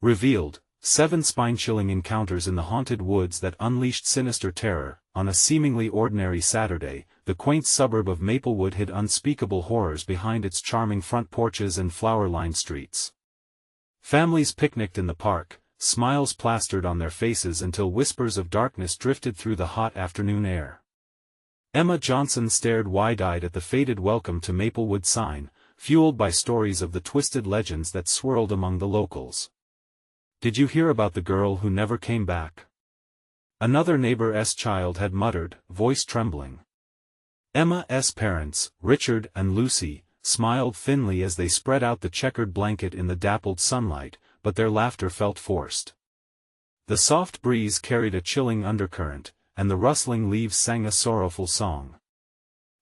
Revealed, 7 spine-chilling encounters in the haunted woods that unleashed sinister terror. On a seemingly ordinary Saturday, the quaint suburb of Maplewood hid unspeakable horrors behind its charming front porches and flower-lined streets. Families picnicked in the park, smiles plastered on their faces until whispers of darkness drifted through the hot afternoon air. Emma Johnson stared wide-eyed at the faded "Welcome to Maplewood" sign, fueled by stories of the twisted legends that swirled among the locals. "Did you hear about the girl who never came back?" another neighbor's child had muttered, voice trembling. Emma's parents, Richard and Lucy, smiled thinly as they spread out the checkered blanket in the dappled sunlight, but their laughter felt forced. The soft breeze carried a chilling undercurrent, and the rustling leaves sang a sorrowful song.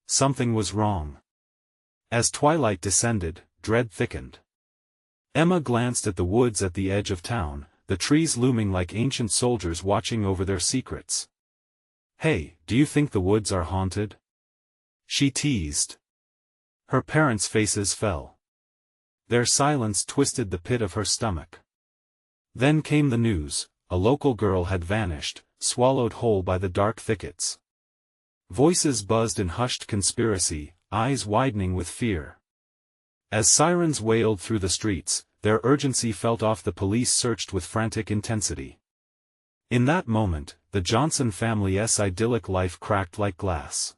Something was wrong. As twilight descended, dread thickened. Emma glanced at the woods at the edge of town, the trees looming like ancient soldiers watching over their secrets. "Hey, do you think the woods are haunted?" she teased. Her parents' faces fell. Their silence twisted the pit of her stomach. Then came the news: a local girl had vanished, swallowed whole by the dark thickets. Voices buzzed in hushed conspiracy, eyes widening with fear. As sirens wailed through the streets, their urgency felt off. The police searched with frantic intensity. In that moment, the Johnson family's idyllic life cracked like glass.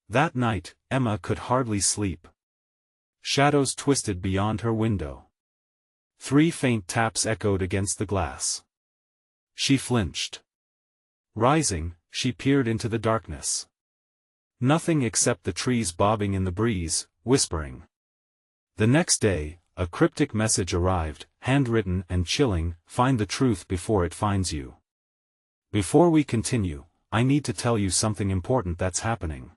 That night, Emma could hardly sleep. Shadows twisted beyond her window. 3 faint taps echoed against the glass. She flinched. Rising, she peered into the darkness. Nothing except the trees bobbing in the breeze, whispering. The next day, a cryptic message arrived, handwritten and chilling: "Find the truth before it finds you." Before we continue, I need to tell you something important that's happening.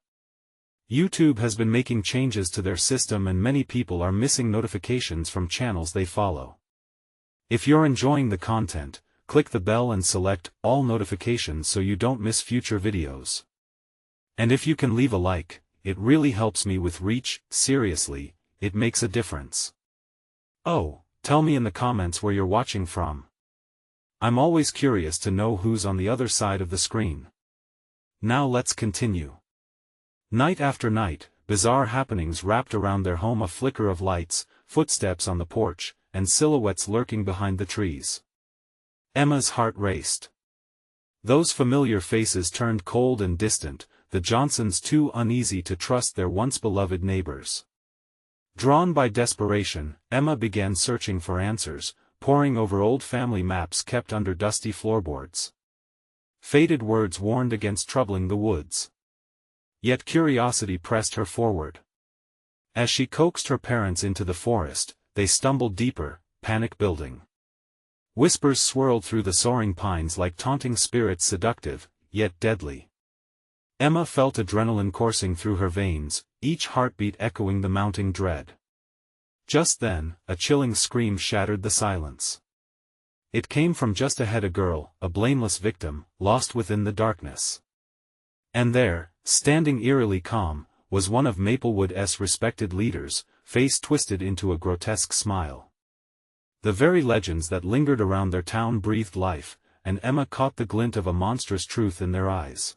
YouTube has been making changes to their system and many people are missing notifications from channels they follow. If you're enjoying the content, click the bell and select all notifications so you don't miss future videos. And if you can leave a like, it really helps me with reach. Seriously, it makes a difference. Oh, tell me in the comments where you're watching from. I'm always curious to know who's on the other side of the screen. Now let's continue. Night after night, bizarre happenings wrapped around their home: a flicker of lights, footsteps on the porch, and silhouettes lurking behind the trees. Emma's heart raced. Those familiar faces turned cold and distant, the Johnsons too uneasy to trust their once beloved neighbors. Drawn by desperation, Emma began searching for answers, poring over old family maps kept under dusty floorboards. Faded words warned against troubling the woods. Yet curiosity pressed her forward. As she coaxed her parents into the forest, they stumbled deeper, panic building. Whispers swirled through the soaring pines like taunting spirits, seductive, yet deadly. Emma felt adrenaline coursing through her veins, each heartbeat echoing the mounting dread. Just then, a chilling scream shattered the silence. It came from just ahead: a girl, a blameless victim, lost within the darkness. And there, standing eerily calm, was one of Maplewood's respected leaders, face twisted into a grotesque smile. The very legends that lingered around their town breathed life, and Emma caught the glint of a monstrous truth in their eyes.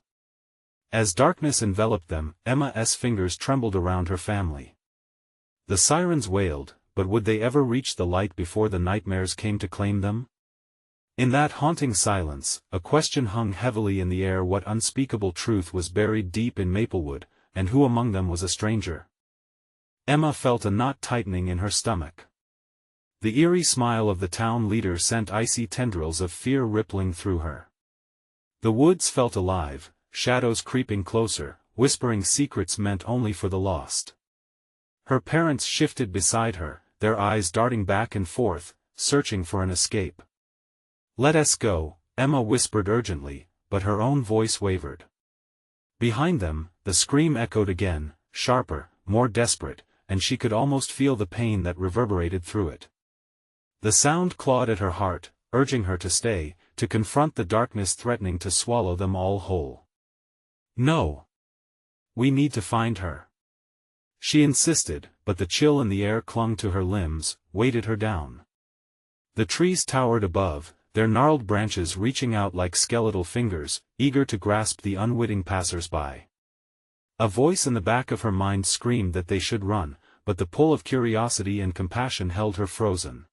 As darkness enveloped them, Emma's fingers trembled around her family. The sirens wailed, but would they ever reach the light before the nightmares came to claim them? In that haunting silence, a question hung heavily in the air: what unspeakable truth was buried deep in Maplewood, and who among them was a stranger? Emma felt a knot tightening in her stomach. The eerie smile of the town leader sent icy tendrils of fear rippling through her. The woods felt alive, shadows creeping closer, whispering secrets meant only for the lost. Her parents shifted beside her, their eyes darting back and forth, searching for an escape. "Let us go," Emma whispered urgently, but her own voice wavered. Behind them, the scream echoed again, sharper, more desperate, and she could almost feel the pain that reverberated through it. The sound clawed at her heart, urging her to stay, to confront the darkness threatening to swallow them all whole. "No. We need to find her," she insisted, but the chill in the air clung to her limbs, weighted her down. The trees towered above, their gnarled branches reaching out like skeletal fingers, eager to grasp the unwitting passers-by. A voice in the back of her mind screamed that they should run, but the pull of curiosity and compassion held her frozen.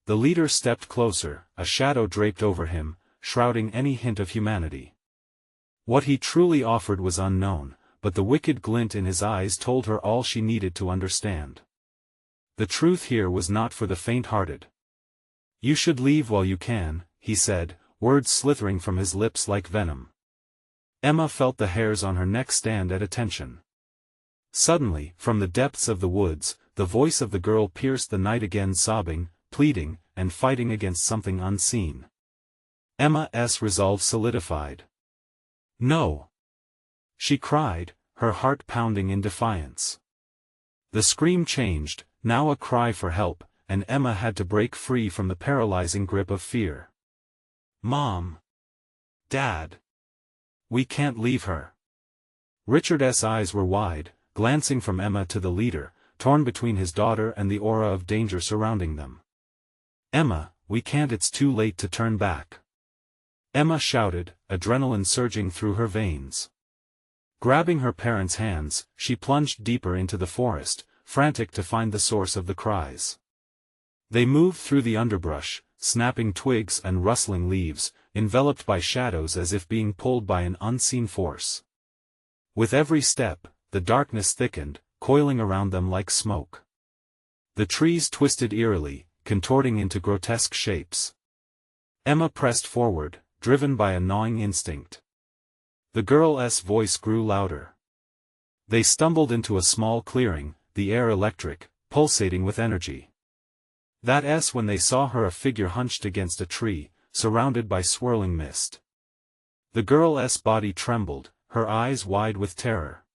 The leader stepped closer, a shadow draped over him, shrouding any hint of humanity. What he truly offered was unknown, but the wicked glint in his eyes told her all she needed to understand. The truth here was not for the faint-hearted. "You should leave while you can," he said, words slithering from his lips like venom. Emma felt the hairs on her neck stand at attention. Suddenly, from the depths of the woods, the voice of the girl pierced the night again, sobbing, pleading, and fighting against something unseen. Emma's resolve solidified. "No!" she cried, her heart pounding in defiance. The scream changed, now a cry for help, and Emma had to break free from the paralyzing grip of fear. "Mom! Dad! We can't leave her!" Richard's eyes were wide, glancing from Emma to the leader, torn between his daughter and the aura of danger surrounding them. "Emma, we can't, it's too late to turn back!" Emma shouted, adrenaline surging through her veins. Grabbing her parents' hands, she plunged deeper into the forest, frantic to find the source of the cries. They moved through the underbrush, snapping twigs and rustling leaves, enveloped by shadows as if being pulled by an unseen force. With every step, the darkness thickened, coiling around them like smoke. The trees twisted eerily, contorting into grotesque shapes. Emma pressed forward, driven by a gnawing instinct. The girl's voice grew louder. They stumbled into a small clearing, the air electric, pulsating with energy. That's when they saw her, a figure hunched against a tree, surrounded by swirling mist. The girl's body trembled, her eyes wide with terror.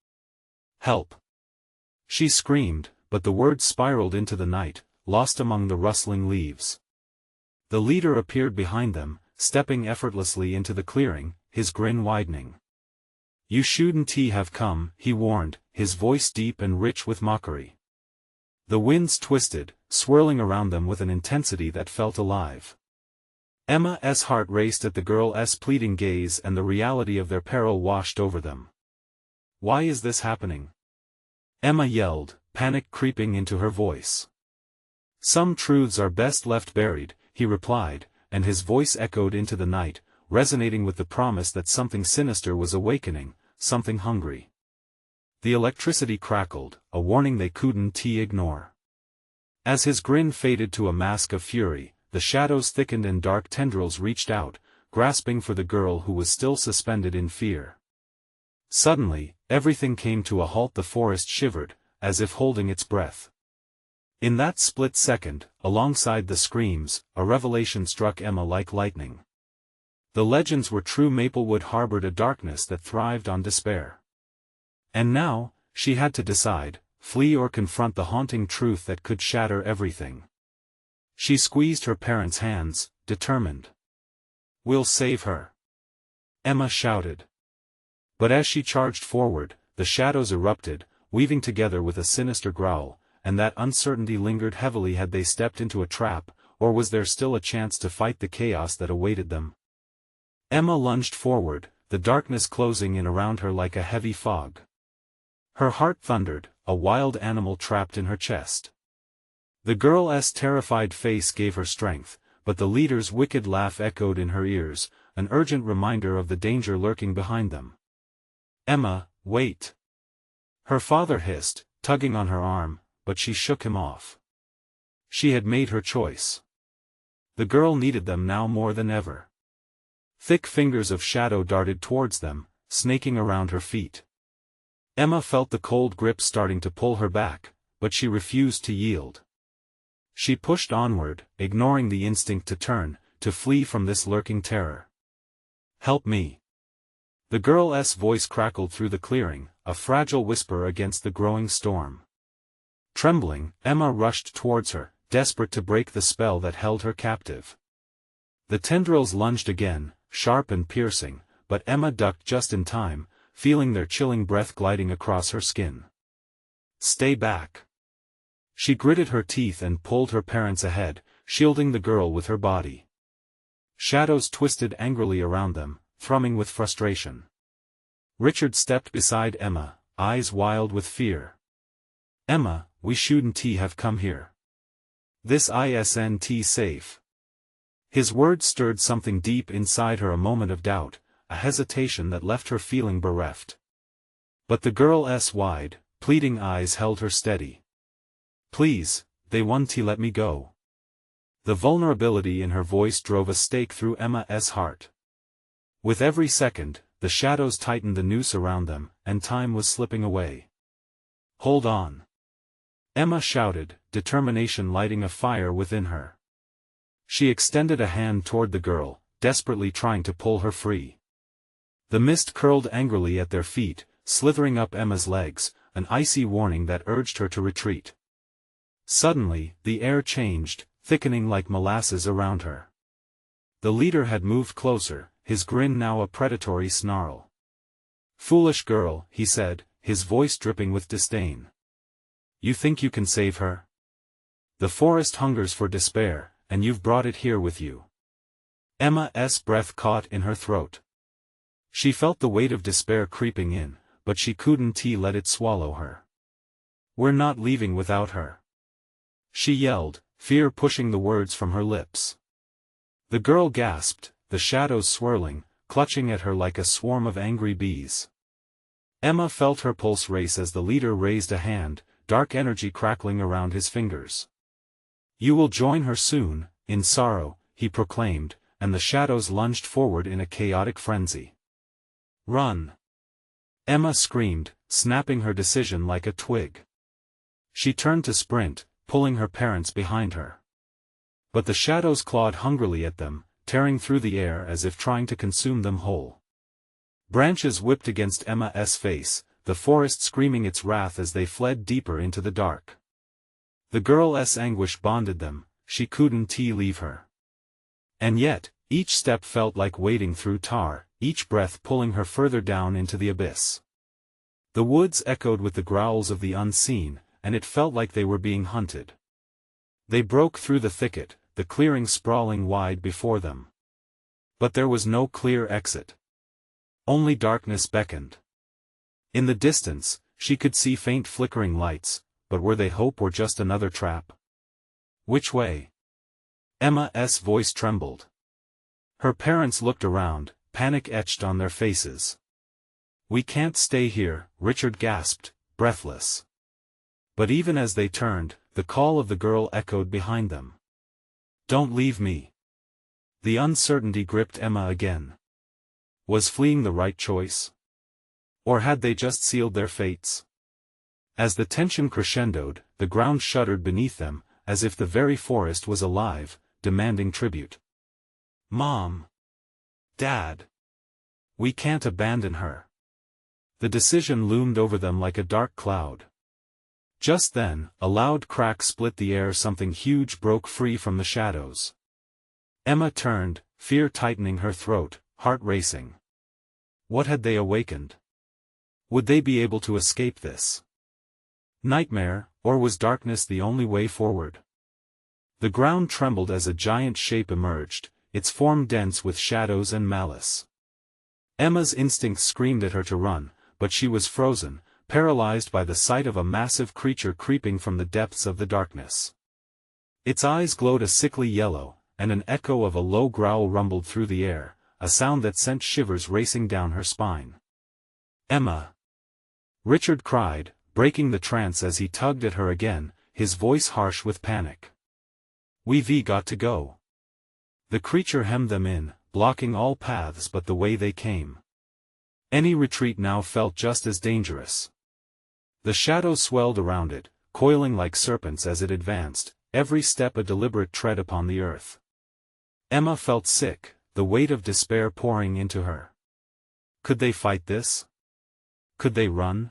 "Help!" she screamed, but the words spiraled into the night, lost among the rustling leaves. The leader appeared behind them, stepping effortlessly into the clearing, his grin widening. "You shouldn't have come," he warned, his voice deep and rich with mockery. The winds twisted, swirling around them with an intensity that felt alive. Emma's heart raced at the girl's pleading gaze, and the reality of their peril washed over them. "Why is this happening?" Emma yelled, panic creeping into her voice. "Some truths are best left buried," he replied, and his voice echoed into the night, resonating with the promise that something sinister was awakening, something hungry. The electricity crackled, a warning they couldn't ignore. As his grin faded to a mask of fury, the shadows thickened and dark tendrils reached out, grasping for the girl who was still suspended in fear. Suddenly, everything came to a halt. The forest shivered, as if holding its breath. In that split second, alongside the screams, a revelation struck Emma like lightning. The legends were true. Maplewood harbored a darkness that thrived on despair. And now, she had to decide, flee or confront the haunting truth that could shatter everything. She squeezed her parents' hands, determined. "We'll save her!" Emma shouted. But as she charged forward, the shadows erupted, weaving together with a sinister growl, and that uncertainty lingered heavily. Had they stepped into a trap, or was there still a chance to fight the chaos that awaited them? Emma lunged forward, the darkness closing in around her like a heavy fog. Her heart thundered, a wild animal trapped in her chest. The girl's terrified face gave her strength, but the leader's wicked laugh echoed in her ears, an urgent reminder of the danger lurking behind them. "Emma, wait!" her father hissed, tugging on her arm, but she shook him off. She had made her choice. The girl needed them now more than ever. Thick fingers of shadow darted towards them, snaking around her feet. Emma felt the cold grip starting to pull her back, but she refused to yield. She pushed onward, ignoring the instinct to turn, to flee from this lurking terror. "Help me!" The girl's voice crackled through the clearing, a fragile whisper against the growing storm. Trembling, Emma rushed towards her, desperate to break the spell that held her captive. The tendrils lunged again, sharp and piercing, but Emma ducked just in time, feeling their chilling breath gliding across her skin. "Stay back!" She gritted her teeth and pulled her parents ahead, shielding the girl with her body. Shadows twisted angrily around them, thrumming with frustration. Richard stepped beside Emma, eyes wild with fear. "Emma, we shouldn't have come here. This isn't safe." His words stirred something deep inside her, a moment of doubt, a hesitation that left her feeling bereft. But the girl's wide, pleading eyes held her steady. "Please, they want to let me go." The vulnerability in her voice drove a stake through Emma's heart. With every second, the shadows tightened the noose around them, and time was slipping away. "Hold on!" Emma shouted, determination lighting a fire within her. She extended a hand toward the girl, desperately trying to pull her free. The mist curled angrily at their feet, slithering up Emma's legs, an icy warning that urged her to retreat. Suddenly, the air changed, thickening like molasses around her. The leader had moved closer, his grin now a predatory snarl. "Foolish girl," he said, his voice dripping with disdain. "You think you can save her? The forest hungers for despair, and you've brought it here with you." Emma's breath caught in her throat. She felt the weight of despair creeping in, but she couldn't let it swallow her. "We're not leaving without her," she yelled, fear pushing the words from her lips. The girl gasped, the shadows swirling, clutching at her like a swarm of angry bees. Emma felt her pulse race as the leader raised a hand, dark energy crackling around his fingers. "You will join her soon, in sorrow," he proclaimed, and the shadows lunged forward in a chaotic frenzy. "Run!" Emma screamed, snapping her decision like a twig. She turned to sprint, pulling her parents behind her. But the shadows clawed hungrily at them, tearing through the air as if trying to consume them whole. Branches whipped against Emma's face, the forest screaming its wrath as they fled deeper into the dark. The girl's anguish bonded them, she couldn't leave her. And yet, each step felt like wading through tar, each breath pulling her further down into the abyss. The woods echoed with the growls of the unseen, and it felt like they were being hunted. They broke through the thicket, the clearing sprawling wide before them. But there was no clear exit. Only darkness beckoned. In the distance, she could see faint flickering lights, but were they hope or just another trap? Which way? Emma's voice trembled. Her parents looked around, panic etched on their faces. "We can't stay here," Richard gasped, breathless. But even as they turned, the call of the girl echoed behind them. "Don't leave me." The uncertainty gripped Emma again. Was fleeing the right choice? Or had they just sealed their fates? As the tension crescendoed, the ground shuddered beneath them, as if the very forest was alive, demanding tribute. "Mom! Dad! We can't abandon her." The decision loomed over them like a dark cloud. Just then, a loud crack split the air, something huge broke free from the shadows. Emma turned, fear tightening her throat, heart racing. What had they awakened? Would they be able to escape this nightmare, or was darkness the only way forward? The ground trembled as a giant shape emerged, its form dense with shadows and malice. Emma's instincts screamed at her to run, but she was frozen, paralyzed by the sight of a massive creature creeping from the depths of the darkness. Its eyes glowed a sickly yellow, and an echo of a low growl rumbled through the air, a sound that sent shivers racing down her spine. "Emma!" Richard cried, breaking the trance as he tugged at her again, his voice harsh with panic. "We've got to go." The creature hemmed them in, blocking all paths but the way they came. Any retreat now felt just as dangerous. The shadows swelled around it, coiling like serpents as it advanced, every step a deliberate tread upon the earth. Emma felt sick, the weight of despair pouring into her. Could they fight this? Could they run?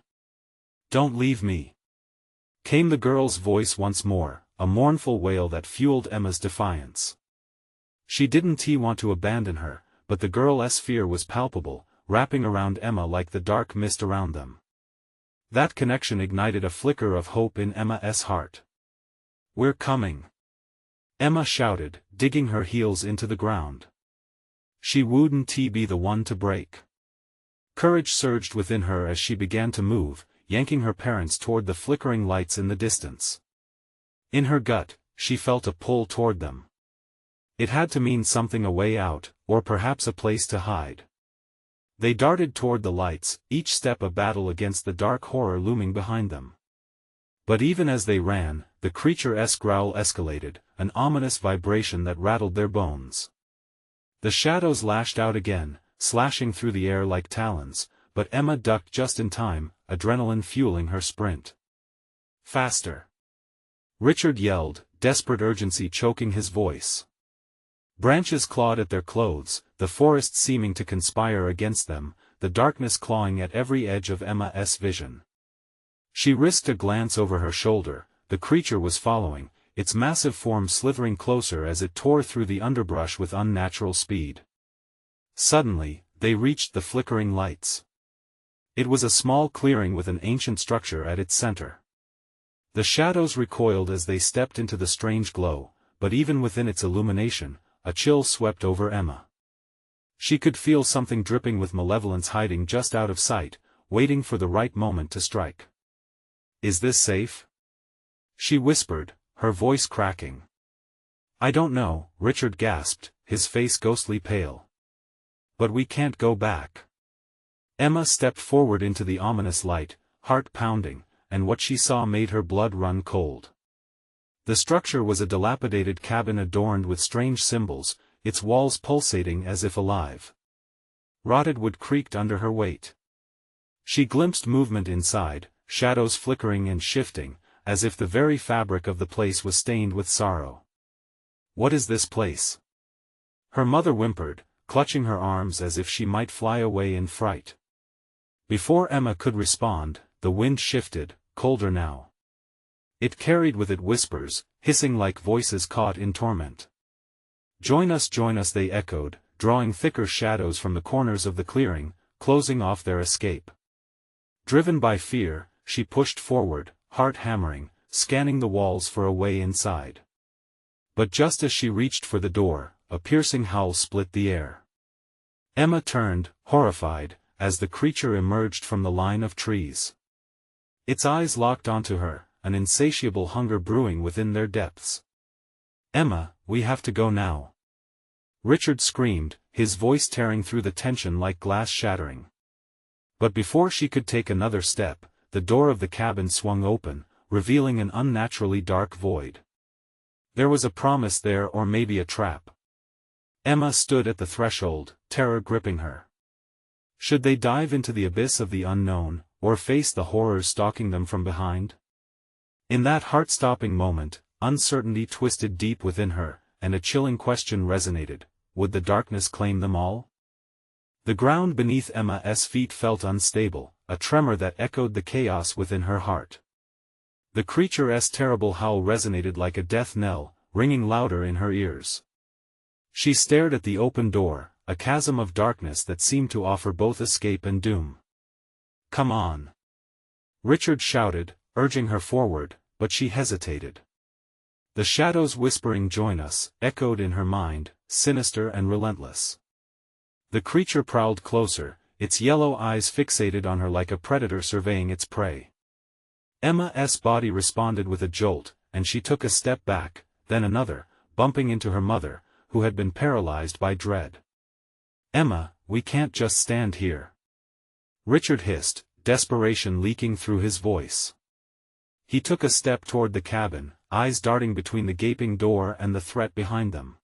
"Don't leave me," came the girl's voice once more, a mournful wail that fueled Emma's defiance. She didn't want to abandon her, but the girl's fear was palpable, wrapping around Emma like the dark mist around them. That connection ignited a flicker of hope in Emma's heart. "We're coming. Emma shouted, digging her heels into the ground. She wouldn't be the one to break. Courage surged within her as she began to move, yanking her parents toward the flickering lights in the distance. In her gut, she felt a pull toward them. It had to mean something, a way out, or perhaps a place to hide. They darted toward the lights, each step a battle against the dark horror looming behind them. But even as they ran, the creature's growl escalated, an ominous vibration that rattled their bones. The shadows lashed out again, slashing through the air like talons, but Emma ducked just in time, adrenaline fueling her sprint. Faster! Richard yelled, desperate urgency choking his voice. Branches clawed at their clothes, the forest seeming to conspire against them, the darkness clawing at every edge of Emma's vision. She risked a glance over her shoulder. The creature was following, its massive form slithering closer as it tore through the underbrush with unnatural speed. Suddenly, they reached the flickering lights. It was a small clearing with an ancient structure at its center. The shadows recoiled as they stepped into the strange glow, but even within its illumination, a chill swept over Emma. She could feel something dripping with malevolence hiding just out of sight, waiting for the right moment to strike. "Is this safe?" she whispered, her voice cracking. "I don't know," Richard gasped, his face ghostly pale. "But we can't go back." Emma stepped forward into the ominous light, heart pounding, and what she saw made her blood run cold. The structure was a dilapidated cabin adorned with strange symbols, its walls pulsating as if alive. Rotted wood creaked under her weight. She glimpsed movement inside, shadows flickering and shifting, as if the very fabric of the place was stained with sorrow. "What is this place?" her mother whimpered, clutching her arms as if she might fly away in fright. Before Emma could respond, the wind shifted, colder now. It carried with it whispers, hissing like voices caught in torment. Join us," they echoed, drawing thicker shadows from the corners of the clearing, closing off their escape. Driven by fear, she pushed forward, heart hammering, scanning the walls for a way inside. But just as she reached for the door, a piercing howl split the air. Emma turned, horrified, as the creature emerged from the line of trees. Its eyes locked onto her, an insatiable hunger brewing within their depths. "Emma, we have to go now," Richard screamed, his voice tearing through the tension like glass shattering. But before she could take another step, the door of the cabin swung open, revealing an unnaturally dark void. There was a promise there, or maybe a trap. Emma stood at the threshold, terror gripping her. Should they dive into the abyss of the unknown, or face the horrors stalking them from behind? In that heart-stopping moment, uncertainty twisted deep within her, and a chilling question resonated: would the darkness claim them all? The ground beneath Emma's feet felt unstable, a tremor that echoed the chaos within her heart. The creature's terrible howl resonated like a death knell, ringing louder in her ears. She stared at the open door, a chasm of darkness that seemed to offer both escape and doom. "Come on!" Richard shouted, urging her forward, but she hesitated. The shadows whispering "Join us," echoed in her mind, sinister and relentless. The creature prowled closer, its yellow eyes fixated on her like a predator surveying its prey. Emma's body responded with a jolt, and she took a step back, then another, bumping into her mother, who had been paralyzed by dread. "Emma, we can't just stand here," Richard hissed, desperation leaking through his voice. He took a step toward the cabin, eyes darting between the gaping door and the threat behind them.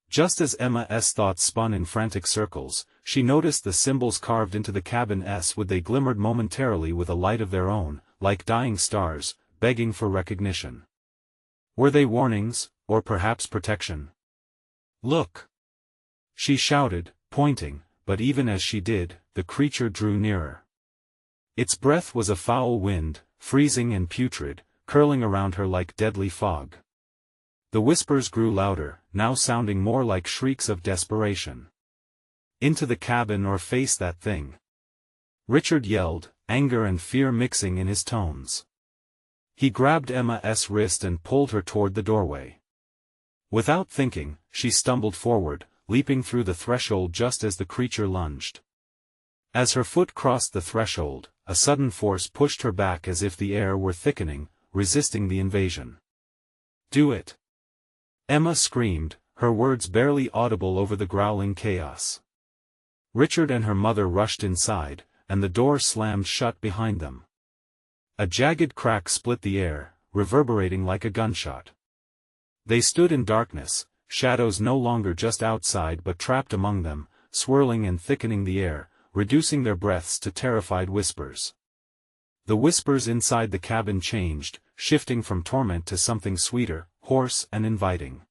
Just as Emma's thoughts spun in frantic circles, she noticed the symbols carved into the cabin's wood. They glimmered momentarily with a light of their own, like dying stars, begging for recognition. Were they warnings, or perhaps protection? "Look!" she shouted, pointing, but even as she did, the creature drew nearer. Its breath was a foul wind, freezing and putrid, curling around her like deadly fog. The whispers grew louder, now sounding more like shrieks of desperation. "Into the cabin or face that thing!" Richard yelled, anger and fear mixing in his tones. He grabbed Emma's wrist and pulled her toward the doorway. Without thinking, she stumbled forward, leaping through the threshold just as the creature lunged. As her foot crossed the threshold, a sudden force pushed her back as if the air were thickening, resisting the invasion. "Do it!" Emma screamed, her words barely audible over the growling chaos. Richard and her mother rushed inside, and the door slammed shut behind them. A jagged crack split the air, reverberating like a gunshot. They stood in darkness, shadows no longer just outside but trapped among them, swirling and thickening the air, reducing their breaths to terrified whispers. The whispers inside the cabin changed, shifting from torment to something sweeter, hoarse and inviting.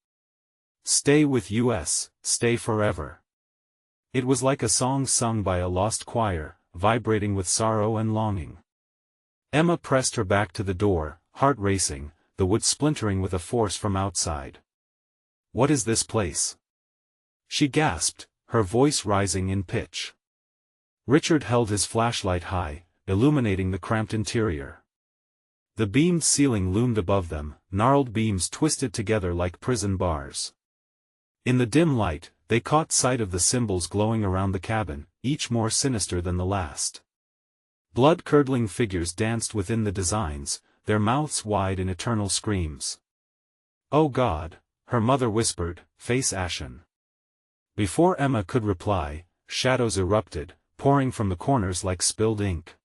"Stay with us, stay forever." It was like a song sung by a lost choir, vibrating with sorrow and longing. Emma pressed her back to the door, heart racing, the wood splintering with a force from outside. "What is this place?" she gasped, her voice rising in pitch. Richard held his flashlight high, illuminating the cramped interior. The beamed ceiling loomed above them, gnarled beams twisted together like prison bars. In the dim light, they caught sight of the symbols glowing around the cabin, each more sinister than the last. Blood-curdling figures danced within the designs, their mouths wide in eternal screams. "Oh God," her mother whispered, face ashen. Before Emma could reply, shadows erupted, pouring from the corners like spilled ink.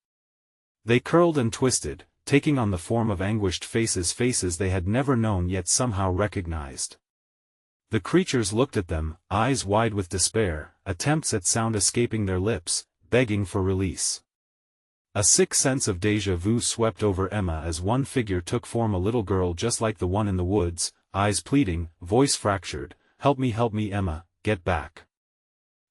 They curled and twisted, taking on the form of anguished faces they had never known yet somehow recognized. The creatures looked at them, eyes wide with despair, attempts at sound escaping their lips, begging for release. A sick sense of déjà vu swept over Emma as one figure took form, a little girl just like the one in the woods, eyes pleading, voice fractured, help me, Emma, get back."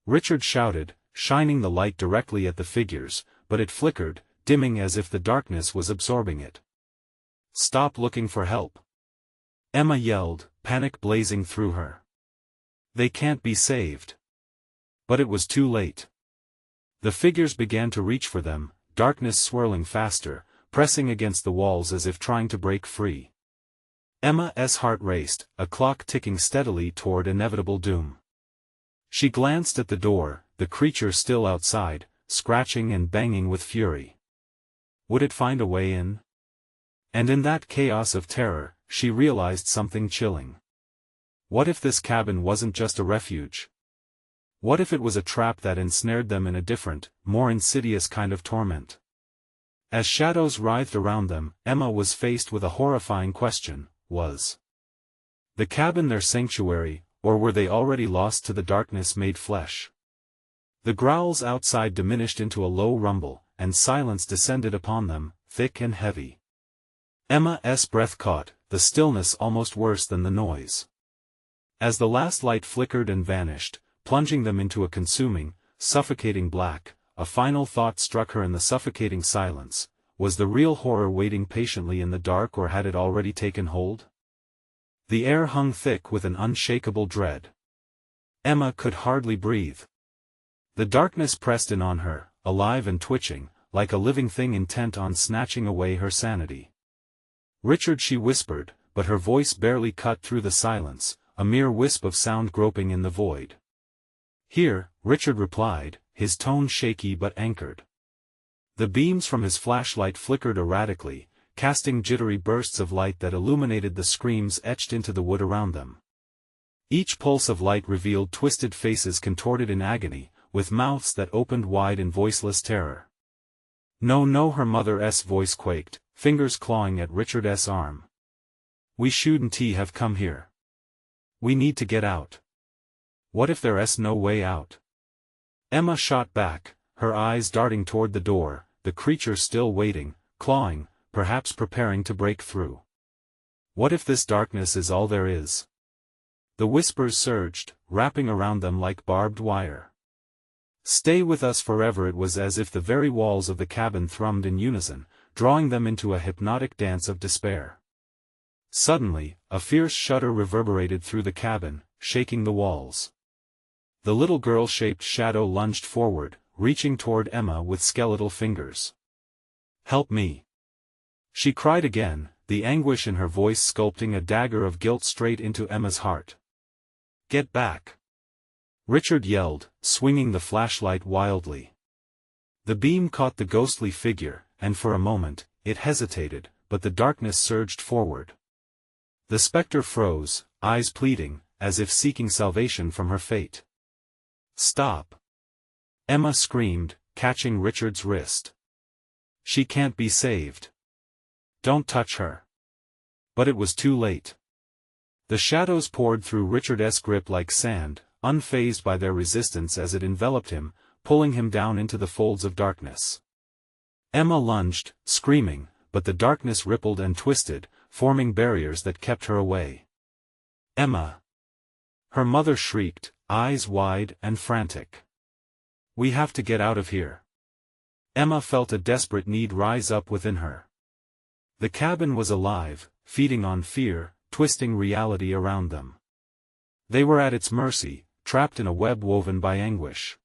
Richard shouted, shining the light directly at the figures, but it flickered, dimming as if the darkness was absorbing it. "Stop looking for help!" Emma yelled, panic blazing through her. "They can't be saved." But it was too late. The figures began to reach for them, darkness swirling faster, pressing against the walls as if trying to break free. Emma's heart raced, a clock ticking steadily toward inevitable doom. She glanced at the door, the creature still outside, scratching and banging with fury. Would it find a way in? And in that chaos of terror, she realized something chilling. What if this cabin wasn't just a refuge? What if it was a trap that ensnared them in a different, more insidious kind of torment? As shadows writhed around them, Emma was faced with a horrifying question: was the cabin their sanctuary, or were they already lost to the darkness made flesh? The growls outside diminished into a low rumble, and silence descended upon them, thick and heavy. Emma's breath caught, the stillness almost worse than the noise. As the last light flickered and vanished, plunging them into a consuming, suffocating black, a final thought struck her in the suffocating silence: was the real horror waiting patiently in the dark, or had it already taken hold? The air hung thick with an unshakable dread. Emma could hardly breathe. The darkness pressed in on her, alive and twitching, like a living thing intent on snatching away her sanity. "Richard," she whispered, but her voice barely cut through the silence, a mere wisp of sound groping in the void. "Here," Richard replied, his tone shaky but anchored. The beams from his flashlight flickered erratically, casting jittery bursts of light that illuminated the screams etched into the wood around them. Each pulse of light revealed twisted faces contorted in agony, with mouths that opened wide in voiceless terror. "No, no," her mother's voice quaked, fingers clawing at Richard's arm. "We shouldn't have come here. We need to get out. What if there's no way out?" Emma shot back, her eyes darting toward the door, the creature still waiting, clawing, perhaps preparing to break through. What if this darkness is all there is? The whispers surged, wrapping around them like barbed wire. "Stay with us forever." It was as if the very walls of the cabin thrummed in unison, drawing them into a hypnotic dance of despair. Suddenly, a fierce shudder reverberated through the cabin, shaking the walls. The little girl-shaped shadow lunged forward, reaching toward Emma with skeletal fingers. "Help me!" she cried again, the anguish in her voice sculpting a dagger of guilt straight into Emma's heart. "Get back!" Richard yelled, swinging the flashlight wildly. The beam caught the ghostly figure, and for a moment, it hesitated, but the darkness surged forward. The spectre froze, eyes pleading, as if seeking salvation from her fate. "Stop!" Emma screamed, catching Richard's wrist. "She can't be saved. Don't touch her." But it was too late. The shadows poured through Richard's grip like sand, unfazed by their resistance as it enveloped him, pulling him down into the folds of darkness. Emma lunged, screaming, but the darkness rippled and twisted, forming barriers that kept her away. "Emma!" Her mother shrieked, eyes wide and frantic. "We have to get out of here." Emma felt a desperate need rise up within her. The cabin was alive, feeding on fear, twisting reality around them. They were at its mercy, trapped in a web woven by anguish.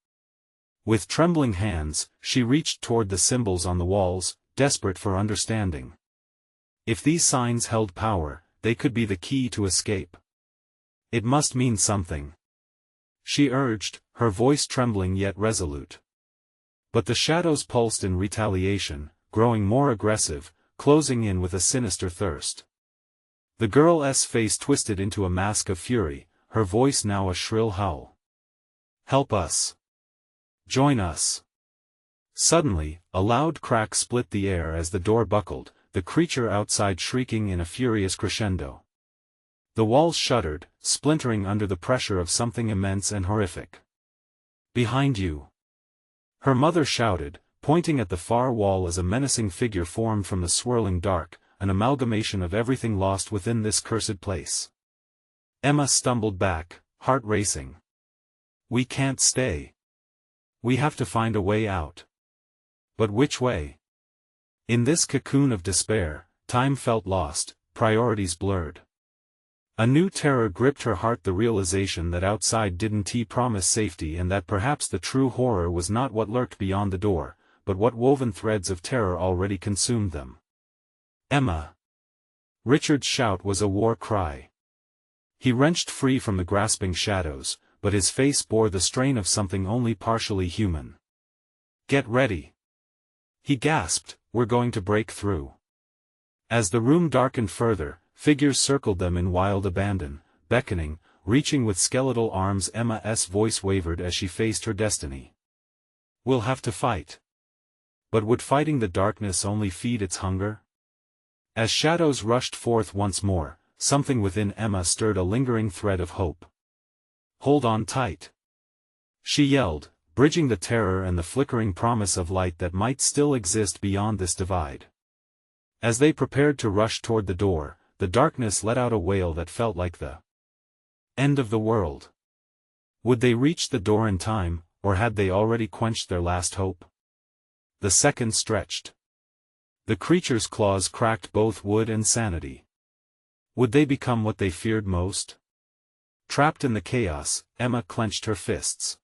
With trembling hands, she reached toward the symbols on the walls, desperate for understanding. If these signs held power, they could be the key to escape. It must mean something. She urged, her voice trembling yet resolute. But the shadows pulsed in retaliation, growing more aggressive, closing in with a sinister thirst. The girl's face twisted into a mask of fury, her voice now a shrill howl. "Help us! Join us!" Suddenly, a loud crack split the air as the door buckled, the creature outside shrieking in a furious crescendo. The walls shuddered, splintering under the pressure of something immense and horrific. "Behind you!" Her mother shouted, pointing at the far wall as a menacing figure formed from the swirling dark, an amalgamation of everything lost within this cursed place. Emma stumbled back, heart racing. "We can't stay. We have to find a way out." But which way? In this cocoon of despair, time felt lost, priorities blurred. A new terror gripped her heart, the realization that outside didn't promise safety and that perhaps the true horror was not what lurked beyond the door, but what woven threads of terror already consumed them. "Emma!" Richard's shout was a war cry. He wrenched free from the grasping shadows, but his face bore the strain of something only partially human. "Get ready!" He gasped, "We're going to break through." As the room darkened further, figures circled them in wild abandon, beckoning, reaching with skeletal arms. Emma's voice wavered as she faced her destiny. "We'll have to fight." But would fighting the darkness only feed its hunger? As shadows rushed forth once more, something within Emma stirred a lingering thread of hope. "Hold on tight!" she yelled, bridging the terror and the flickering promise of light that might still exist beyond this divide. As they prepared to rush toward the door, the darkness let out a wail that felt like the end of the world. Would they reach the door in time, or had they already quenched their last hope? The seconds stretched. The creature's claws cracked both wood and sanity. Would they become what they feared most? Trapped in the chaos, Emma clenched her fists.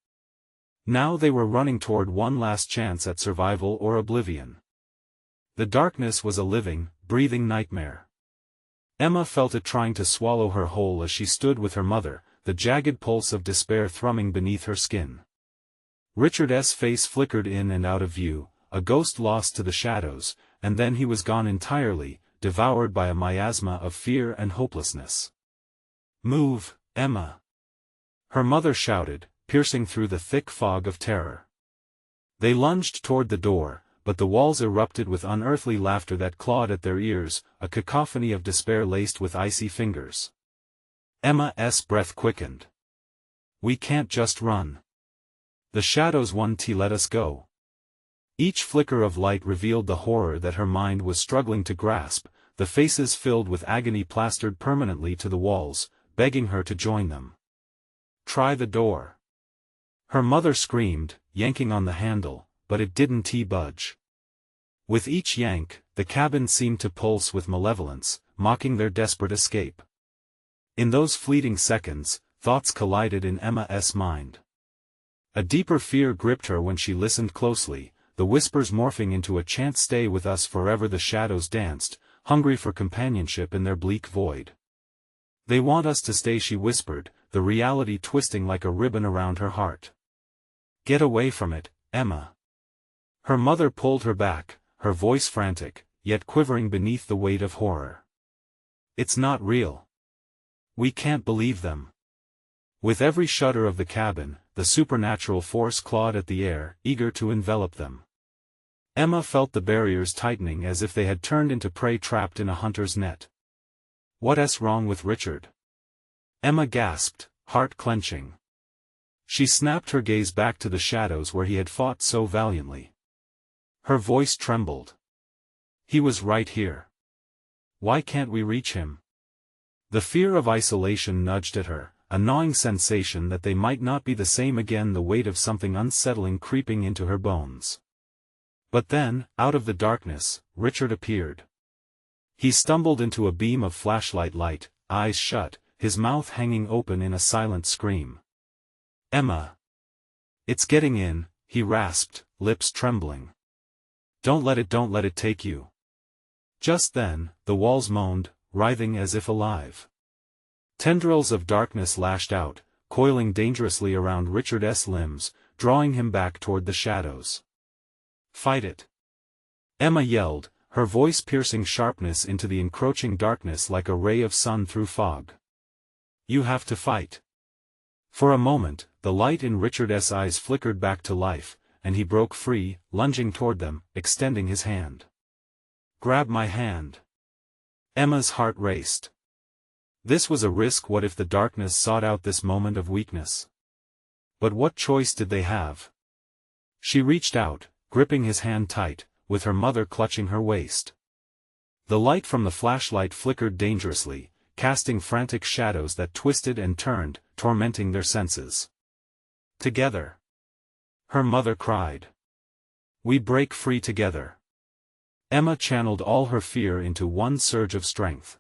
Now they were running toward one last chance at survival or oblivion. The darkness was a living, breathing nightmare. Emma felt it trying to swallow her whole as she stood with her mother, the jagged pulse of despair thrumming beneath her skin. Richard's face flickered in and out of view, a ghost lost to the shadows, and then he was gone entirely, devoured by a miasma of fear and hopelessness. "Move, Emma!" her mother shouted, piercing through the thick fog of terror. They lunged toward the door, but the walls erupted with unearthly laughter that clawed at their ears, a cacophony of despair laced with icy fingers. Emma's breath quickened. "We can't just run. The shadows won't let us go." Each flicker of light revealed the horror that her mind was struggling to grasp, the faces filled with agony plastered permanently to the walls, begging her to join them. "Try the door!" her mother screamed, yanking on the handle, but it didn't budge. With each yank, the cabin seemed to pulse with malevolence, mocking their desperate escape. In those fleeting seconds, thoughts collided in Emma's mind. A deeper fear gripped her when she listened closely, the whispers morphing into a chant, "Stay with us forever." The shadows danced, hungry for companionship in their bleak void. "They want us to stay," she whispered, the reality twisting like a ribbon around her heart. "Get away from it, Emma." Her mother pulled her back, her voice frantic, yet quivering beneath the weight of horror. "It's not real. We can't believe them." With every shudder of the cabin, the supernatural force clawed at the air, eager to envelop them. Emma felt the barriers tightening as if they had turned into prey trapped in a hunter's net. "What's wrong with Richard?" Emma gasped, heart clenching. She snapped her gaze back to the shadows where he had fought so valiantly. Her voice trembled. "He was right here. Why can't we reach him?" The fear of isolation nudged at her, a gnawing sensation that they might not be the same again, the weight of something unsettling creeping into her bones. But then, out of the darkness, Richard appeared. He stumbled into a beam of flashlight light, eyes shut, his mouth hanging open in a silent scream. "Emma! It's getting in," he rasped, lips trembling. Don't let it take you." Just then, the walls moaned, writhing as if alive. Tendrils of darkness lashed out, coiling dangerously around Richard's limbs, drawing him back toward the shadows. "Fight it!" Emma yelled, her voice piercing sharpness into the encroaching darkness like a ray of sun through fog. "You have to fight." For a moment, the light in Richard's eyes flickered back to life, and he broke free, lunging toward them, extending his hand. "Grab my hand." Emma's heart raced. This was a risk. What if the darkness sought out this moment of weakness? But what choice did they have? She reached out, gripping his hand tight, with her mother clutching her waist. The light from the flashlight flickered dangerously, casting frantic shadows that twisted and turned, tormenting their senses. "Together!" her mother cried. "We break free together." Emma channeled all her fear into one surge of strength.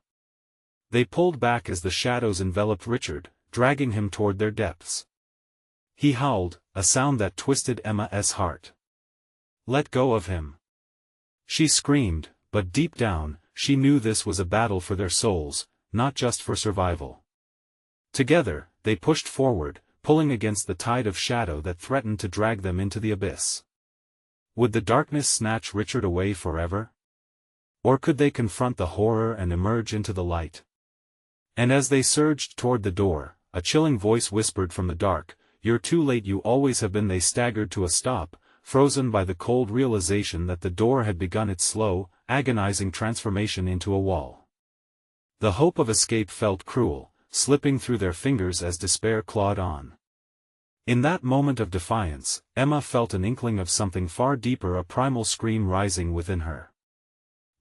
They pulled back as the shadows enveloped Richard, dragging him toward their depths. He howled, a sound that twisted Emma's heart. "Let go of him!" She screamed, but deep down, she knew this was a battle for their souls, not just for survival. Together, they pushed forward, pulling against the tide of shadow that threatened to drag them into the abyss. Would the darkness snatch Richard away forever? Or could they confront the horror and emerge into the light? And as they surged toward the door, a chilling voice whispered from the dark, "You're too late, you always have been." They staggered to a stop, frozen by the cold realization that the door had begun its slow, agonizing transformation into a wall. The hope of escape felt cruel, slipping through their fingers as despair clawed on. In that moment of defiance, Emma felt an inkling of something far deeper, a primal scream rising within her.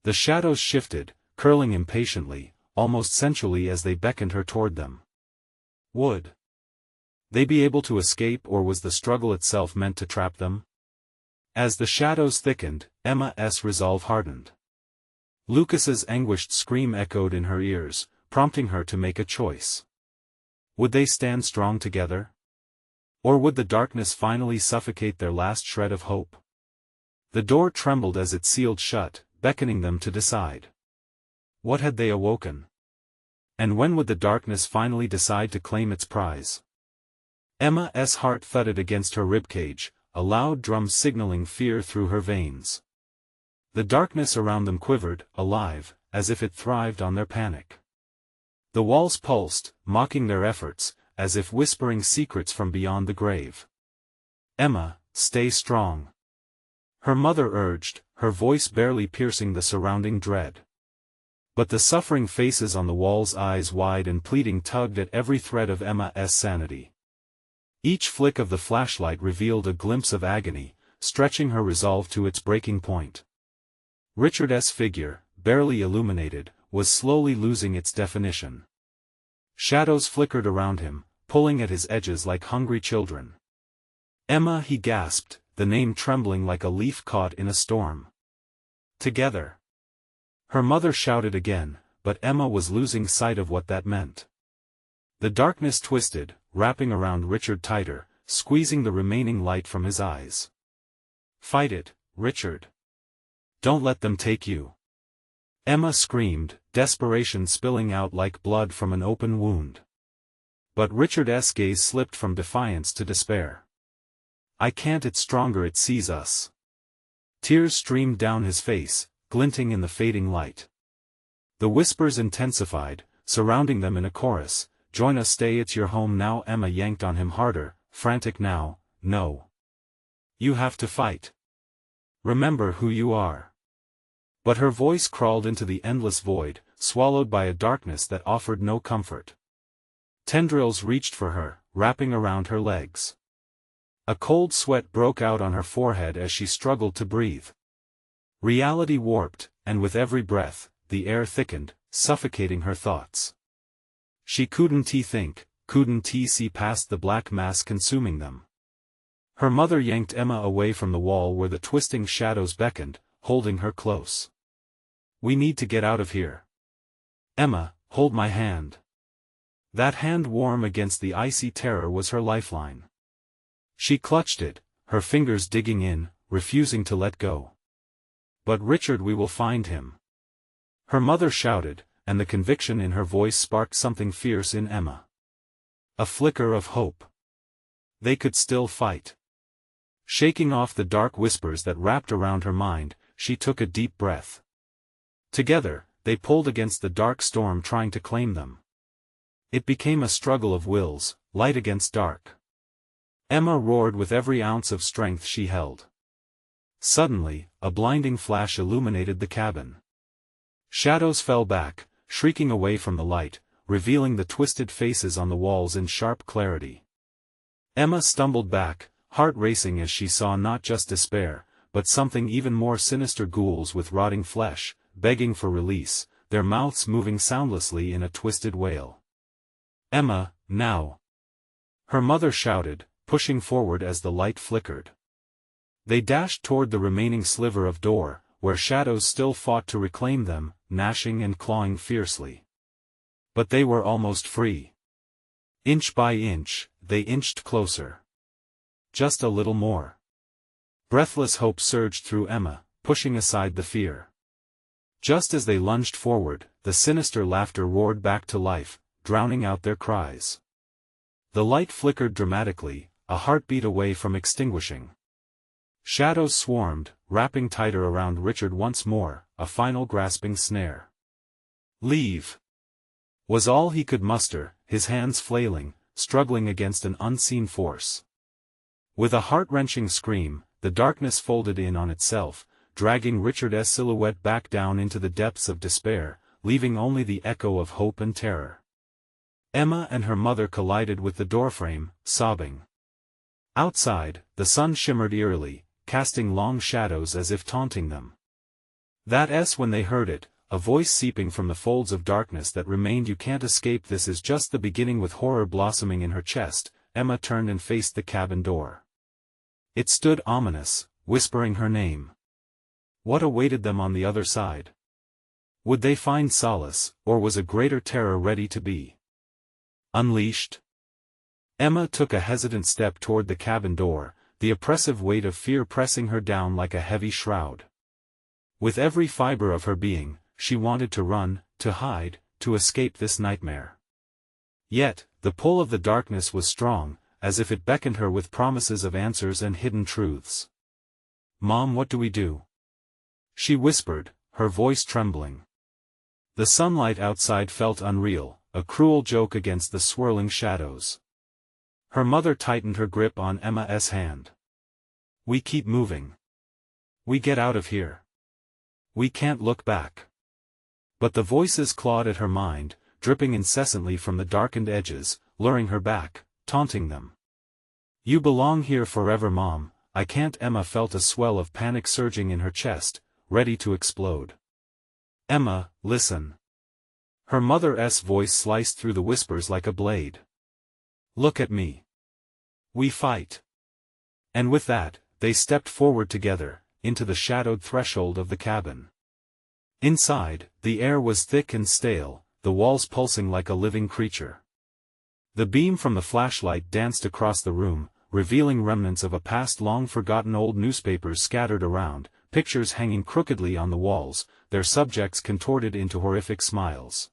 The shadows shifted, curling impatiently, almost sensually as they beckoned her toward them. Would they be able to escape, or was the struggle itself meant to trap them? As the shadows thickened, Emma's resolve hardened. Lucas's anguished scream echoed in her ears, prompting her to make a choice. Would they stand strong together? Or would the darkness finally suffocate their last shred of hope? The door trembled as it sealed shut, beckoning them to decide. What had they awoken? And when would the darkness finally decide to claim its prize? Emma's heart thudded against her ribcage, a loud drum signaling fear through her veins. The darkness around them quivered, alive, as if it thrived on their panic. The walls pulsed, mocking their efforts, as if whispering secrets from beyond the grave. "Emma, stay strong," her mother urged, her voice barely piercing the surrounding dread. But the suffering faces on the walls, eyes wide and pleading, tugged at every thread of Emma's sanity. Each flick of the flashlight revealed a glimpse of agony, stretching her resolve to its breaking point. Richard's figure, barely illuminated, was slowly losing its definition. Shadows flickered around him, pulling at his edges like hungry children. "Emma," he gasped, the name trembling like a leaf caught in a storm. "Together." Her mother shouted again, but Emma was losing sight of what that meant. The darkness twisted, wrapping around Richard tighter, squeezing the remaining light from his eyes. "Fight it, Richard. Don't let them take you." Emma screamed, desperation spilling out like blood from an open wound. But Richard's gaze slipped from defiance to despair. "I can't, it's stronger, it sees us." Tears streamed down his face, glinting in the fading light. The whispers intensified, surrounding them in a chorus. "Join us, stay, it's your home now." Emma yanked on him harder, frantic now. "No. You have to fight. Remember who you are." But her voice crawled into the endless void, swallowed by a darkness that offered no comfort. Tendrils reached for her, wrapping around her legs. A cold sweat broke out on her forehead as she struggled to breathe. Reality warped, and with every breath, the air thickened, suffocating her thoughts. She couldn't think, couldn't see past the black mass consuming them. Her mother yanked Emma away from the wall where the twisting shadows beckoned, holding her close. "We need to get out of here. Emma, hold my hand." That hand, warm against the icy terror, was her lifeline. She clutched it, her fingers digging in, refusing to let go. "But Richard, we will find him," her mother shouted, and the conviction in her voice sparked something fierce in Emma. A flicker of hope. They could still fight. Shaking off the dark whispers that wrapped around her mind, she took a deep breath. Together, they pulled against the dark storm trying to claim them. It became a struggle of wills, light against dark. Emma roared with every ounce of strength she held. Suddenly, a blinding flash illuminated the cabin. Shadows fell back, shrieking away from the light, revealing the twisted faces on the walls in sharp clarity. Emma stumbled back, heart racing as she saw not just despair, but something even more sinister: ghouls with rotting flesh, begging for release, their mouths moving soundlessly in a twisted wail. "Emma, now!" her mother shouted, pushing forward as the light flickered. They dashed toward the remaining sliver of door, where shadows still fought to reclaim them, gnashing and clawing fiercely. But they were almost free. Inch by inch, they inched closer. Just a little more. Breathless hope surged through Emma, pushing aside the fear. Just as they lunged forward, the sinister laughter roared back to life, drowning out their cries. The light flickered dramatically, a heartbeat away from extinguishing. Shadows swarmed, wrapping tighter around Richard once more, a final grasping snare. "Leave!" was all he could muster, his hands flailing, struggling against an unseen force. With a heart-wrenching scream, the darkness folded in on itself, dragging Richard's silhouette back down into the depths of despair, leaving only the echo of hope and terror. Emma and her mother collided with the doorframe, sobbing. Outside, the sun shimmered eerily, casting long shadows as if taunting them. That's when they heard it, a voice seeping from the folds of darkness that remained. "You can't escape, this is just the beginning." With horror blossoming in her chest, Emma turned and faced the cabin door. It stood ominous, whispering her name. What awaited them on the other side? Would they find solace, or was a greater terror ready to be unleashed? Emma took a hesitant step toward the cabin door, the oppressive weight of fear pressing her down like a heavy shroud. With every fiber of her being, she wanted to run, to hide, to escape this nightmare. Yet, the pull of the darkness was strong, as if it beckoned her with promises of answers and hidden truths. "Mom, what do we do?" she whispered, her voice trembling. The sunlight outside felt unreal, a cruel joke against the swirling shadows. Her mother tightened her grip on Emma's hand. "We keep moving. We get out of here. We can't look back." But the voices clawed at her mind, dripping incessantly from the darkened edges, luring her back, taunting them. "You belong here forever, Mom, I can't." Emma felt a swell of panic surging in her chest, ready to explode. "Emma, listen." Her mother's voice sliced through the whispers like a blade. "Look at me. We fight." And with that, they stepped forward together, into the shadowed threshold of the cabin. Inside, the air was thick and stale, the walls pulsing like a living creature. The beam from the flashlight danced across the room, revealing remnants of a past long forgotten. Old newspapers scattered around, pictures hanging crookedly on the walls, their subjects contorted into horrific smiles.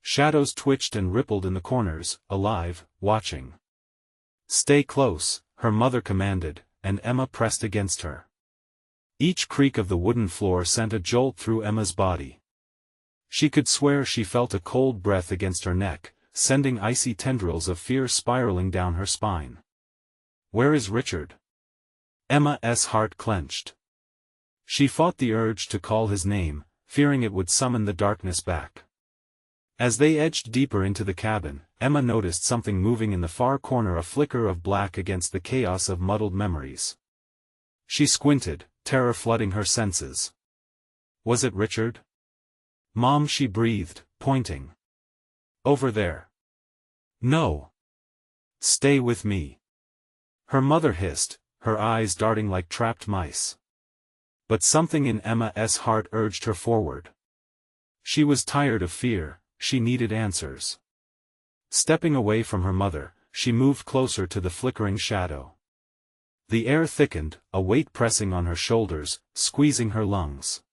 Shadows twitched and rippled in the corners, alive, watching. "Stay close," her mother commanded, and Emma pressed against her. Each creak of the wooden floor sent a jolt through Emma's body. She could swear she felt a cold breath against her neck, sending icy tendrils of fear spiraling down her spine. "Where is Richard?" Emma's heart clenched. She fought the urge to call his name, fearing it would summon the darkness back. As they edged deeper into the cabin, Emma noticed something moving in the far corner, a flicker of black against the chaos of muddled memories. She squinted, terror flooding her senses. Was it Richard? "Mom," she breathed, pointing. "Over there." "No. Stay with me," her mother hissed, her eyes darting like trapped mice. But something in Emma's heart urged her forward. She was tired of fear, she needed answers. Stepping away from her mother, she moved closer to the flickering shadow. The air thickened, a weight pressing on her shoulders, squeezing her lungs.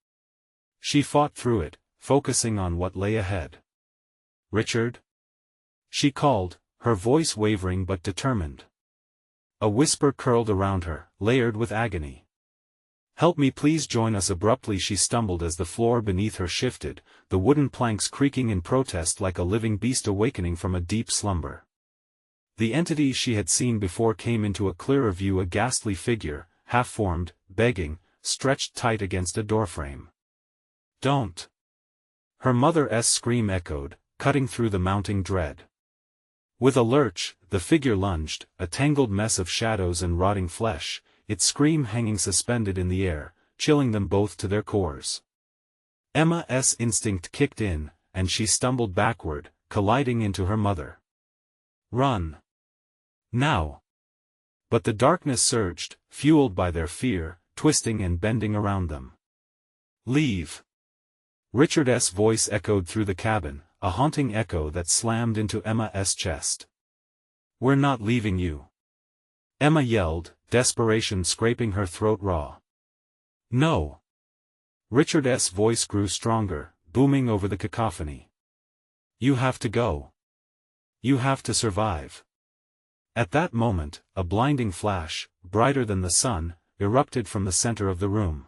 She fought through it, focusing on what lay ahead. "Richard?" she called, her voice wavering but determined. A whisper curled around her, layered with agony. "Help me, please join us." Abruptly she stumbled as the floor beneath her shifted, the wooden planks creaking in protest like a living beast awakening from a deep slumber. The entity she had seen before came into a clearer view, a ghastly figure, half-formed, begging, stretched tight against a doorframe. "Don't!" Her mother's scream echoed, cutting through the mounting dread. With a lurch, the figure lunged, a tangled mess of shadows and rotting flesh, its scream hanging suspended in the air, chilling them both to their cores. Emma's instinct kicked in, and she stumbled backward, colliding into her mother. "Run! Now!" But the darkness surged, fueled by their fear, twisting and bending around them. "Leave!" Richard's voice echoed through the cabin, a haunting echo that slammed into Emma's chest. "We're not leaving you!" Emma yelled, desperation scraping her throat raw. "No!" Richard's voice grew stronger, booming over the cacophony. "You have to go. You have to survive." At that moment, a blinding flash, brighter than the sun, erupted from the center of the room.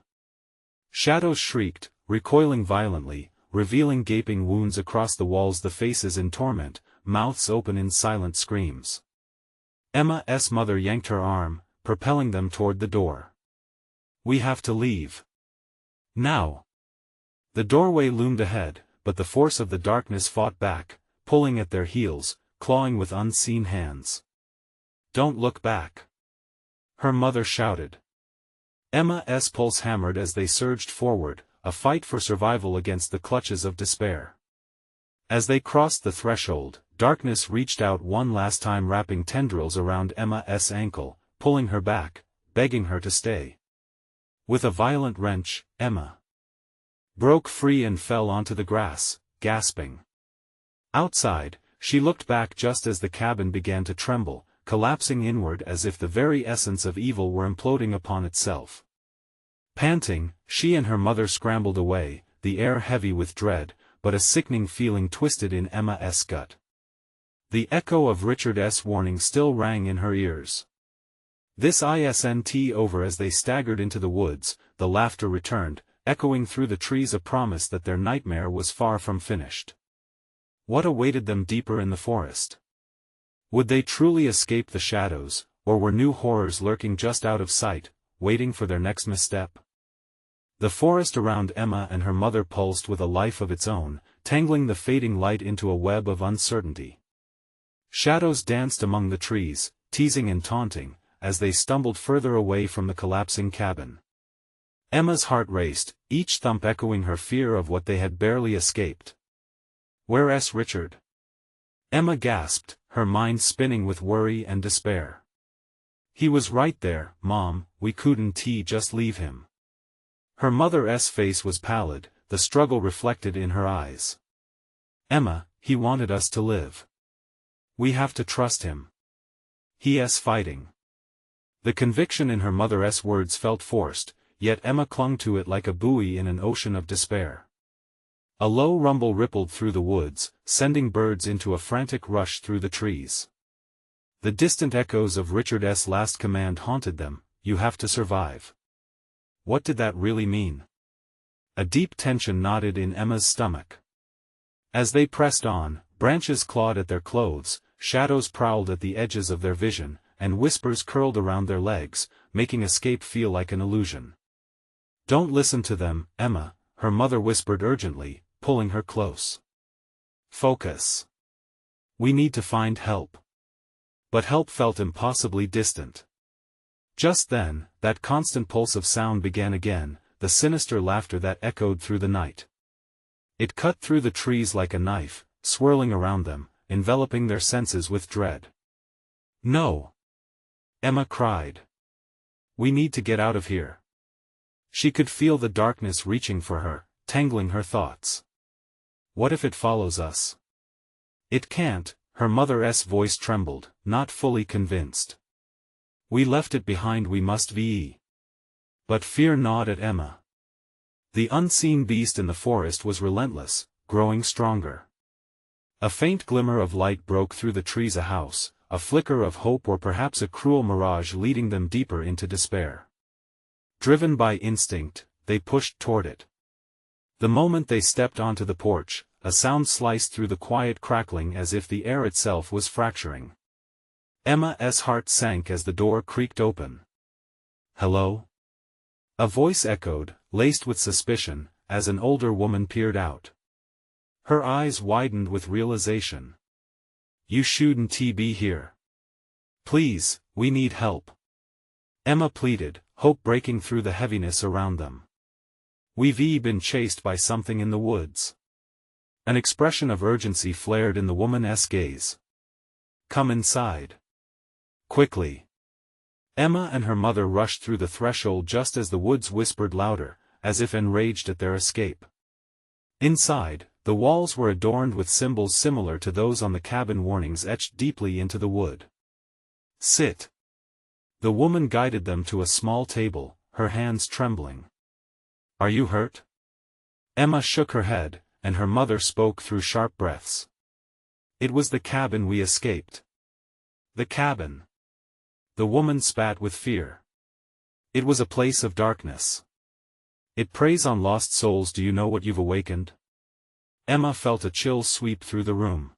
Shadows shrieked, recoiling violently, revealing gaping wounds across the walls, the faces in torment, mouths open in silent screams. Emma's mother yanked her arm, propelling them toward the door. "We have to leave. Now!" The doorway loomed ahead, but the force of the darkness fought back, pulling at their heels, clawing with unseen hands. "Don't look back!" her mother shouted. Emma's pulse hammered as they surged forward, a fight for survival against the clutches of despair. As they crossed the threshold, darkness reached out one last time, wrapping tendrils around Emma's ankle, pulling her back, begging her to stay. With a violent wrench, Emma broke free and fell onto the grass, gasping. Outside, she looked back just as the cabin began to tremble, collapsing inward as if the very essence of evil were imploding upon itself. Panting, she and her mother scrambled away, the air heavy with dread, but a sickening feeling twisted in Emma's gut. The echo of Richard's warning still rang in her ears. This isn't over. As they staggered into the woods, the laughter returned, echoing through the trees, a promise that their nightmare was far from finished. What awaited them deeper in the forest? Would they truly escape the shadows, or were new horrors lurking just out of sight, waiting for their next misstep? The forest around Emma and her mother pulsed with a life of its own, tangling the fading light into a web of uncertainty. Shadows danced among the trees, teasing and taunting, as they stumbled further away from the collapsing cabin. Emma's heart raced, each thump echoing her fear of what they had barely escaped. "Where's Richard?" Emma gasped, her mind spinning with worry and despair. "He was right there, Mom, we couldn't just leave him." Her mother's face was pallid, the struggle reflected in her eyes. "Emma, he wanted us to live. We have to trust him. He's fighting." The conviction in her mother's words felt forced, yet Emma clung to it like a buoy in an ocean of despair. A low rumble rippled through the woods, sending birds into a frantic rush through the trees. The distant echoes of Richard's last command haunted them, "You have to survive." What did that really mean? A deep tension knotted in Emma's stomach. As they pressed on, branches clawed at their clothes, shadows prowled at the edges of their vision, and whispers curled around their legs, making escape feel like an illusion. "Don't listen to them, Emma," her mother whispered urgently, pulling her close. "Focus. We need to find help." But help felt impossibly distant. Just then, that constant pulse of sound began again, the sinister laughter that echoed through the night. It cut through the trees like a knife, swirling around them, enveloping their senses with dread. "No!" Emma cried. "We need to get out of here." She could feel the darkness reaching for her, tangling her thoughts. "What if it follows us?" "It can't," her mother's voice trembled, not fully convinced. "We left it behind, we must be." But fear gnawed at Emma. The unseen beast in the forest was relentless, growing stronger. A faint glimmer of light broke through the trees, a house, a flicker of hope, or perhaps a cruel mirage leading them deeper into despair. Driven by instinct, they pushed toward it. The moment they stepped onto the porch, a sound sliced through the quiet, crackling as if the air itself was fracturing. Emma's heart sank as the door creaked open. "Hello?" A voice echoed, laced with suspicion, as an older woman peered out. Her eyes widened with realization. "You shouldn't be here. Please, we need help." Emma pleaded, hope breaking through the heaviness around them. "We've been chased by something in the woods." An expression of urgency flared in the woman's gaze. "Come inside. Quickly." Emma and her mother rushed through the threshold just as the woods whispered louder, as if enraged at their escape. Inside, the walls were adorned with symbols similar to those on the cabin warnings etched deeply into the wood. "Sit." The woman guided them to a small table, her hands trembling. "Are you hurt?" Emma shook her head, and her mother spoke through sharp breaths. "It was the cabin we escaped." "The cabin." The woman spat with fear. "It was a place of darkness. It preys on lost souls. Do you know what you've awakened?" Emma felt a chill sweep through the room.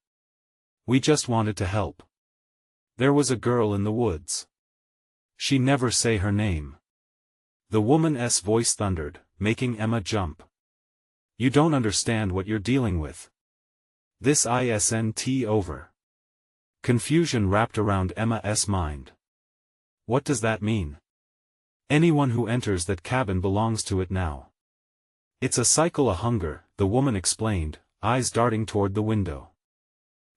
"We just wanted to help. There was a girl in the woods. She never say her name." The woman's voice thundered, making Emma jump. "You don't understand what you're dealing with. This isn't over." Confusion wrapped around Emma's mind. "What does that mean?" "Anyone who enters that cabin belongs to it now. It's a cycle of hunger," the woman explained, eyes darting toward the window.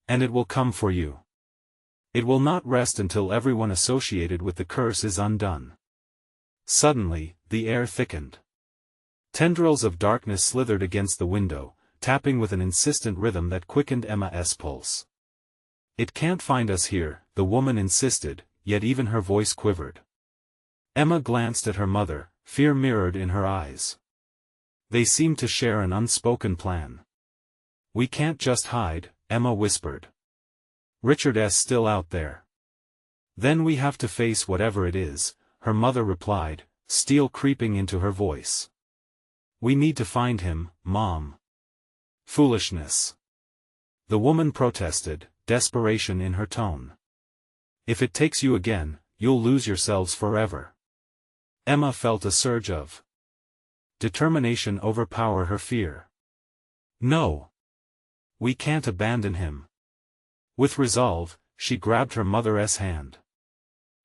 "And it will come for you. It will not rest until everyone associated with the curse is undone." Suddenly, the air thickened. Tendrils of darkness slithered against the window, tapping with an insistent rhythm that quickened Emma's pulse. "It can't find us here," the woman insisted, yet even her voice quivered. Emma glanced at her mother, fear mirrored in her eyes. They seemed to share an unspoken plan. "We can't just hide," Emma whispered. "Richard's still out there." "Then we have to face whatever it is," her mother replied, steel creeping into her voice. "We need to find him, Mom." "Foolishness." The woman protested, desperation in her tone. "If it takes you again, you'll lose yourselves forever." Emma felt a surge of determination overpower her fear. "No. We can't abandon him." With resolve, she grabbed her mother's hand.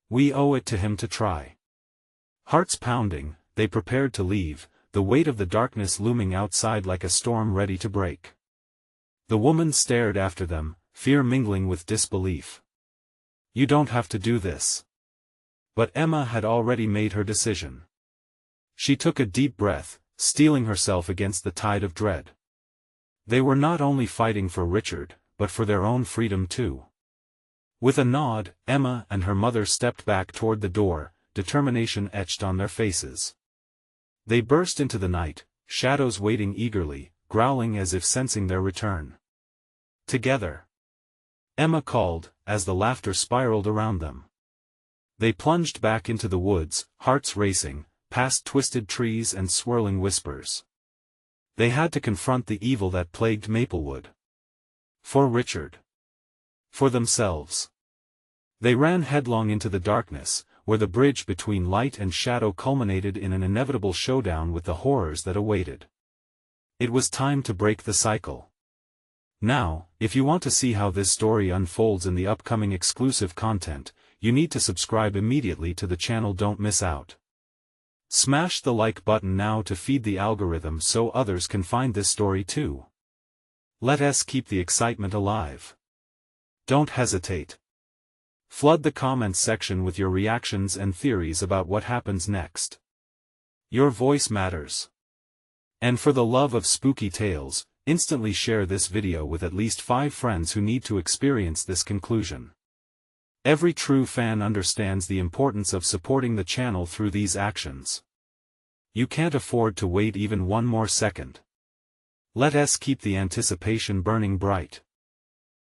"We owe it to him to try." Hearts pounding, they prepared to leave, the weight of the darkness looming outside like a storm ready to break. The woman stared after them, fear mingling with disbelief. "You don't have to do this." But Emma had already made her decision. She took a deep breath, steeling herself against the tide of dread. They were not only fighting for Richard, but for their own freedom too. With a nod, Emma and her mother stepped back toward the door, determination etched on their faces. They burst into the night, shadows waiting eagerly, growling as if sensing their return. Together, Emma called, as the laughter spiraled around them. They plunged back into the woods, hearts racing, past twisted trees and swirling whispers. They had to confront the evil that plagued Maplewood. For Richard. For themselves. They ran headlong into the darkness, where the bridge between light and shadow culminated in an inevitable showdown with the horrors that awaited. It was time to break the cycle. Now, if you want to see how this story unfolds in the upcoming exclusive content, you need to subscribe immediately to the channel. Don't miss out. Smash the like button now to feed the algorithm so others can find this story too. Let us keep the excitement alive. Don't hesitate. Flood the comments section with your reactions and theories about what happens next. Your voice matters. And for the love of spooky tales, instantly share this video with at least 5 friends who need to experience this conclusion. Every true fan understands the importance of supporting the channel through these actions. You can't afford to wait even one more second. Let us keep the anticipation burning bright.